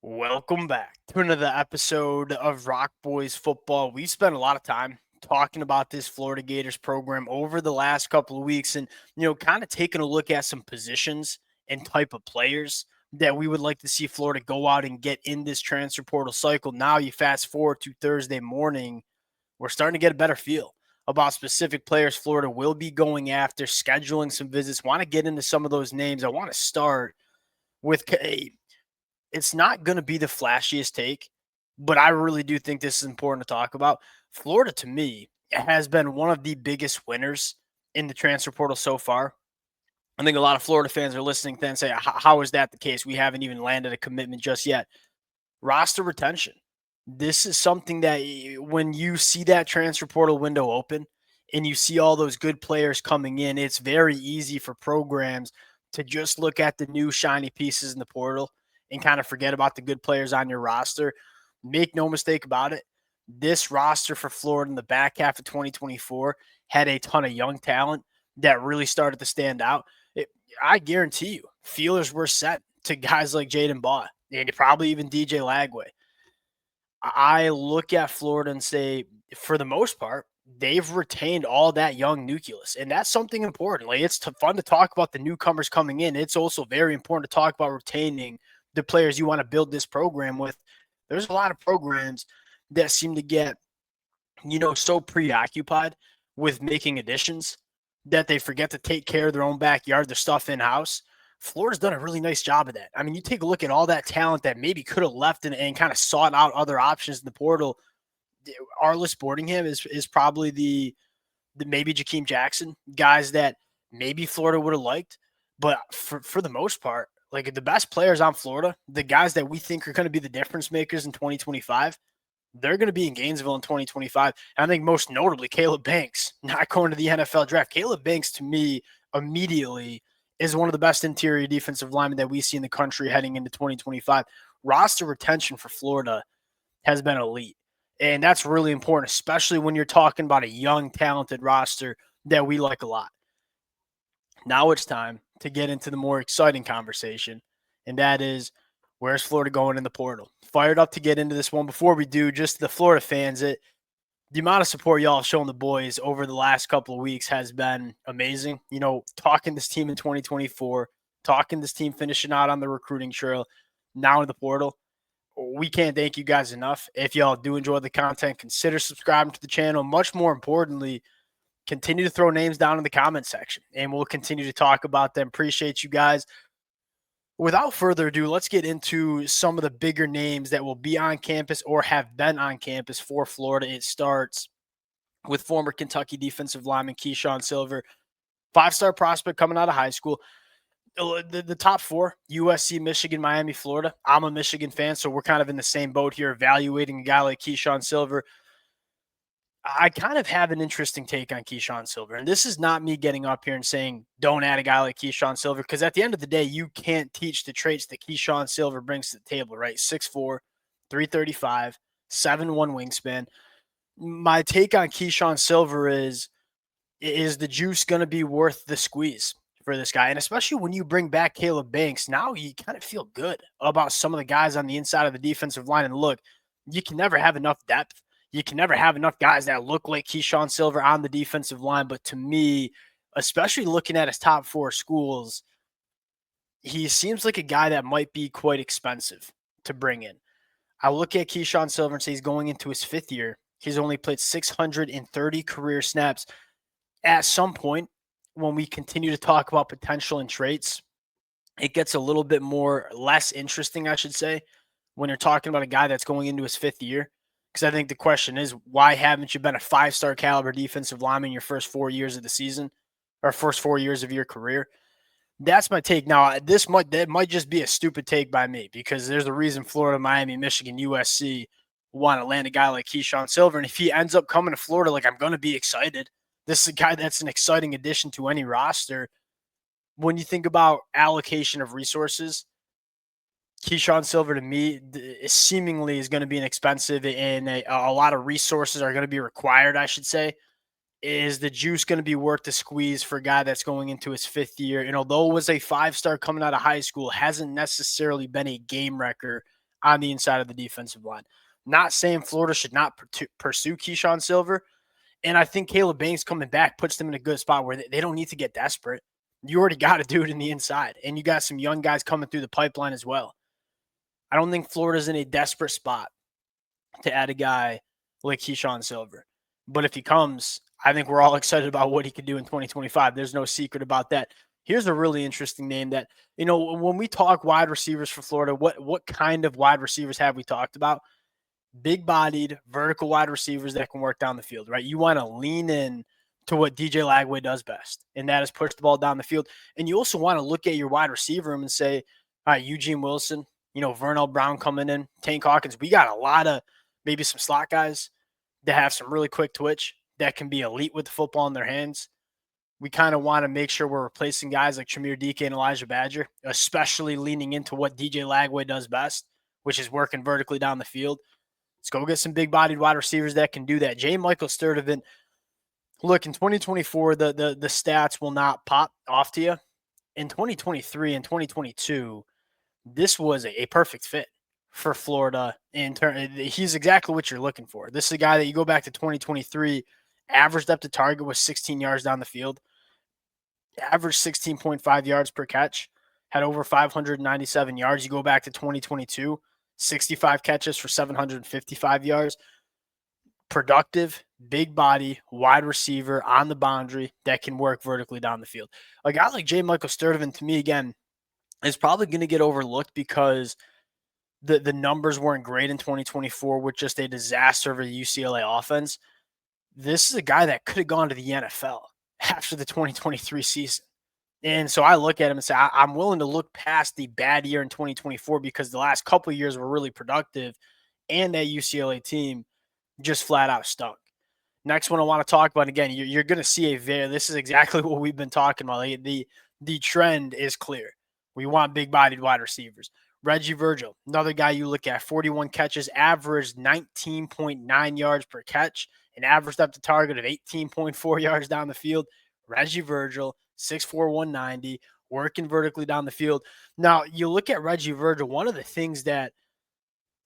Welcome back to another episode of Rock Boys Football. We spent a lot of time talking about this Florida Gators program over the last couple of weeks and, kind of taking a look at some positions and type of players that we would like to see Florida go out and get in this transfer portal cycle. Now you fast forward to Thursday morning, we're starting to get a better feel about specific players Florida will be going after, scheduling some visits. Want to get into some of those names. I want to start with it's not going to be the flashiest take, but I really do think this is important to talk about. Florida, to me, has been one of the biggest winners in the transfer portal so far. I think a lot of Florida fans are listening to that and say, how is that the case? We haven't even landed a commitment just yet. Roster retention. This is something that when you see that transfer portal window open and you see all those good players coming in, it's very easy for programs to just look at the new shiny pieces in the portal and kind of forget about the good players on your roster. Make no mistake about it. This roster for Florida in the back half of 2024 had a ton of young talent that really started to stand out. I guarantee you, feelers were set to guys like Jaden Baugh and probably even DJ Lagway. I look at Florida and say, for the most part, they've retained all that young nucleus. And that's something important. Like, it's fun to talk about the newcomers coming in. It's also very important to talk about retaining the players you want to build this program with. There's a lot of programs that seem to get, so preoccupied with making additions that they forget to take care of their own backyard, their stuff in house. Florida's done a really nice job of that. I mean, you take a look at all that talent that maybe could have left and kind of sought out other options in the portal. Arliss Boardingham is probably the maybe Jakeem Jackson, guys that maybe Florida would have liked. But for the most part, like the best players on Florida, the guys that we think are going to be the difference makers in 2025, they're going to be in Gainesville in 2025. And I think most notably, Caleb Banks, not going to the NFL draft. Caleb Banks, to me, immediately is one of the best interior defensive linemen that we see in the country heading into 2025. Roster retention for Florida has been elite. And that's really important, especially when you're talking about a young, talented roster that we like a lot. Now it's time to get into the more exciting conversation, and that is, where's Florida going in the portal? Fired up to get into this one. Before we do, just the Florida fans, the amount of support y'all have shown the boys over the last couple of weeks has been amazing. Talking this team in 2024, talking this team finishing out on the recruiting trail, now in the portal. We can't thank you guys enough. If y'all do enjoy the content, consider subscribing to the channel. Much more importantly, continue to throw names down in the comment section, and we'll continue to talk about them. Appreciate you guys. Without further ado, let's get into some of the bigger names that will be on campus or have been on campus for Florida. It starts with former Kentucky defensive lineman Keyshawn Silver, five-star prospect coming out of high school. The top four: USC, Michigan, Miami, Florida. I'm a Michigan fan, so we're kind of in the same boat here, evaluating a guy like Keyshawn Silver. I kind of have an interesting take on Keyshawn Silver, and this is not me getting up here and saying don't add a guy like Keyshawn Silver, because at the end of the day, you can't teach the traits that Keyshawn Silver brings to the table, right? 6'4", 335, 7'1" wingspan. My take on Keyshawn Silver is the juice going to be worth the squeeze for this guy? And especially when you bring back Caleb Banks, now you kind of feel good about some of the guys on the inside of the defensive line. And look, you can never have enough depth. You can never have enough guys that look like Keyshawn Silver on the defensive line. But to me, especially looking at his top four schools, he seems like a guy that might be quite expensive to bring in. I look at Keyshawn Silver and say he's going into his fifth year. He's only played 630 career snaps. At some point, when we continue to talk about potential and traits, it gets a little bit less interesting, I should say, when you're talking about a guy that's going into his fifth year. Because I think the question is, why haven't you been a five-star caliber defensive lineman your first 4 years of the season, or first 4 years of your career? That's my take. Now, that might just be a stupid take by me, because there's a reason Florida, Miami, Michigan, USC want to land a guy like Keyshawn Silver. And if he ends up coming to Florida, I'm going to be excited. This is a guy that's an exciting addition to any roster. When you think about allocation of resources, Keyshawn Silver, to me, seemingly is going to be inexpensive, and a lot of resources are going to be required, I should say. Is the juice going to be worth the squeeze for a guy that's going into his fifth year? And although it was a five-star coming out of high school, hasn't necessarily been a game wrecker on the inside of the defensive line. Not saying Florida should not pursue Keyshawn Silver. And I think Caleb Banks coming back puts them in a good spot where they don't need to get desperate. You already got a dude in the inside, and you got some young guys coming through the pipeline as well. I don't think Florida's in a desperate spot to add a guy like Keyshawn Silver. But if he comes, I think we're all excited about what he could do in 2025. There's no secret about that. Here's a really interesting name that, when we talk wide receivers for Florida, what kind of wide receivers have we talked about? Big-bodied, vertical wide receivers that can work down the field, right? You want to lean in to what DJ Lagway does best, and that is push the ball down the field. And you also want to look at your wide receiver room and say, all right, Eugene Wilson, Vernell Brown coming in, Tank Hawkins. We got a lot of maybe some slot guys that have some really quick twitch that can be elite with the football in their hands. We kind of want to make sure we're replacing guys like Tremere DK and Elijah Badger, especially leaning into what DJ Lagway does best, which is working vertically down the field. Let's go get some big-bodied wide receivers that can do that. J. Michael Sturdivant, look, in 2024, the stats will not pop off to you. In 2023 and 2022, this was a perfect fit for Florida. He's exactly what you're looking for. This is a guy that you go back to 2023, average depth to target was 16 yards down the field, average 16.5 yards per catch, had over 597 yards. You go back to 2022, 65 catches for 755 yards. Productive, big body, wide receiver on the boundary that can work vertically down the field. A guy like J. Michael Sturdivant, to me, again, is probably going to get overlooked because the numbers weren't great in 2024 with just a disaster of a UCLA offense. This is a guy that could have gone to the NFL after the 2023 season. And so I look at him and say, I'm willing to look past the bad year in 2024 because the last couple of years were really productive and that UCLA team just flat out stunk. Next one I want to talk about, again, you're going to see this is exactly what we've been talking about. Like the trend is clear. We want big-bodied wide receivers. Reggie Virgil, another guy you look at, 41 catches, averaged 19.9 yards per catch, and averaged up to target of 18.4 yards down the field. Reggie Virgil, 6'4", 190, working vertically down the field. Now, you look at Reggie Virgil, one of the things that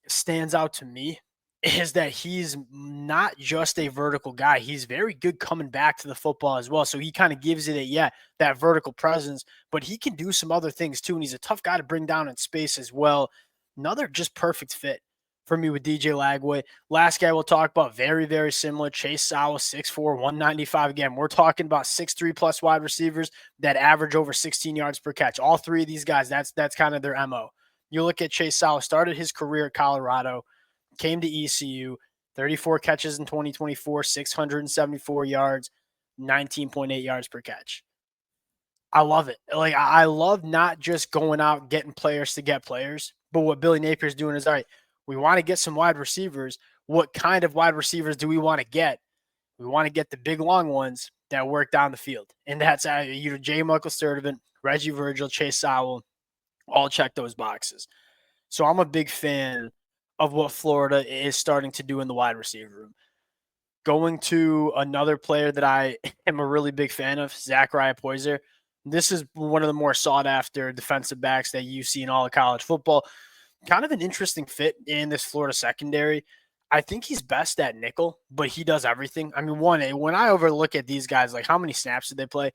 stands out to me is that he's not just a vertical guy. He's very good coming back to the football as well. So he kind of gives it that vertical presence, but he can do some other things too. And he's a tough guy to bring down in space as well. Another just perfect fit for me with DJ Lagway. Last guy we'll talk about, very, very similar. Chase Sowell, 6'4", 195. Again, we're talking about 6'3" plus wide receivers that average over 16 yards per catch. All three of these guys, that's kind of their MO. You look at Chase Sowell, started his career at Colorado, came to ECU, 34 catches in 2024, 674 yards, 19.8 yards per catch. I love it. Like, I love not just going out getting players to get players, but what Billy Napier is doing is, all right, we want to get some wide receivers. What kind of wide receivers do we want to get? We want to get the big, long ones that work down the field. And that's J. Michael Sturdivant, Reggie Virgil, Chase Sowell, all check those boxes. So I'm a big fan of what Florida is starting to do in the wide receiver room. Going to another player that I am a really big fan of, Zachariah Poyser. This is one of the more sought-after defensive backs that you see in all of college football. Kind of an interesting fit in this Florida secondary. I think he's best at nickel, but he does everything. I mean, when I overlook at these guys, like how many snaps did they play?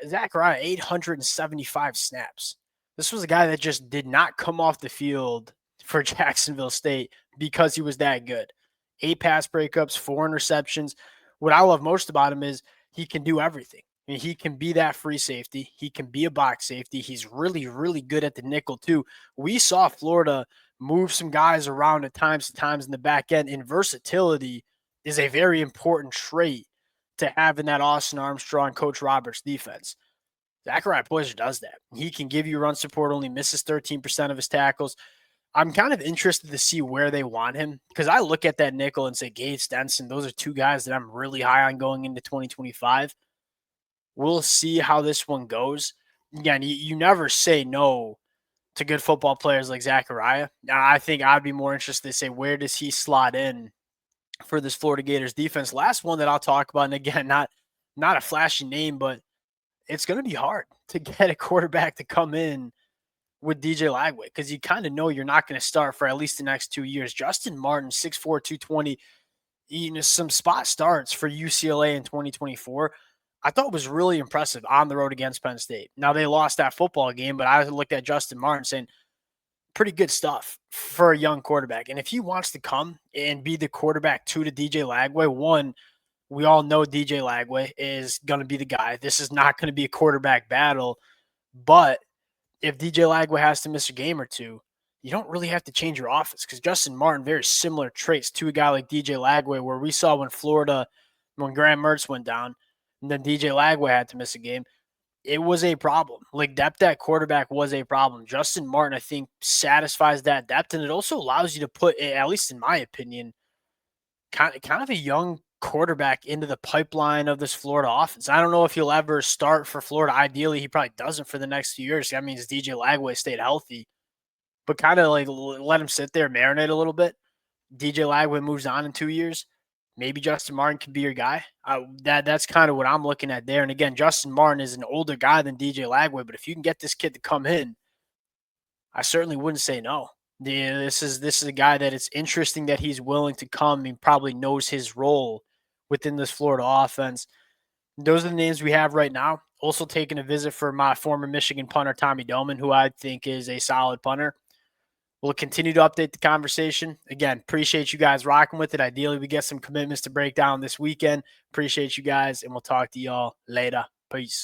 Zachariah, 875 snaps. This was a guy that just did not come off the field for Jacksonville State because he was that good. 8 pass breakups, 4 interceptions. What I love most about him is he can do everything. I mean, he can be that free safety. He can be a box safety. He's really, really good at the nickel too. We saw Florida move some guys around at times in the back end, and versatility is a very important trait to have in that Austin Armstrong, Coach Roberts defense. Zachariah Poyser does that. He can give you run support, only misses 13% of his tackles. I'm kind of interested to see where they want him because I look at that nickel and say Gates, Denson, those are two guys that I'm really high on going into 2025. We'll see how this one goes. Again, you never say no to good football players like Zachariah. Now, I think I'd be more interested to say where does he slot in for this Florida Gators defense. Last one that I'll talk about, and again, not a flashy name, but it's going to be hard to get a quarterback to come in with DJ Lagway because you kind of know you're not going to start for at least the next 2 years. Justin Martin, 6'4", 220, some spot starts for UCLA in 2024. I thought was really impressive on the road against Penn State. Now they lost that football game, but I looked at Justin Martin saying, pretty good stuff for a young quarterback. And if he wants to come and be the quarterback to DJ Lagway, one, we all know DJ Lagway is going to be the guy. This is not going to be a quarterback battle. But if DJ Lagway has to miss a game or two, you don't really have to change your offense because Justin Martin, very similar traits to a guy like DJ Lagway, where we saw when Graham Mertz went down, and then DJ Lagway had to miss a game. It was a problem. Like, depth at quarterback was a problem. Justin Martin, I think, satisfies that depth, and it also allows you to put, at least in my opinion, kind of a young quarterback into the pipeline of this Florida offense. I don't know if he'll ever start for Florida. Ideally, he probably doesn't for the next few years. That means DJ Lagway stayed healthy, but kind of like let him sit there, marinate a little bit. DJ Lagway moves on in 2 years. Maybe Justin Martin could be your guy. That's kind of what I'm looking at there. And again, Justin Martin is an older guy than DJ Lagway, but if you can get this kid to come in, I certainly wouldn't say no. This is a guy that it's interesting that he's willing to come and probably knows his role within this Florida offense. Those are the names we have right now. Also taking a visit for my former Michigan punter, Tommy Doman, who I think is a solid punter. We'll continue to update the conversation. Again, appreciate you guys rocking with it. Ideally, we get some commitments to break down this weekend. Appreciate you guys, and we'll talk to y'all later. Peace.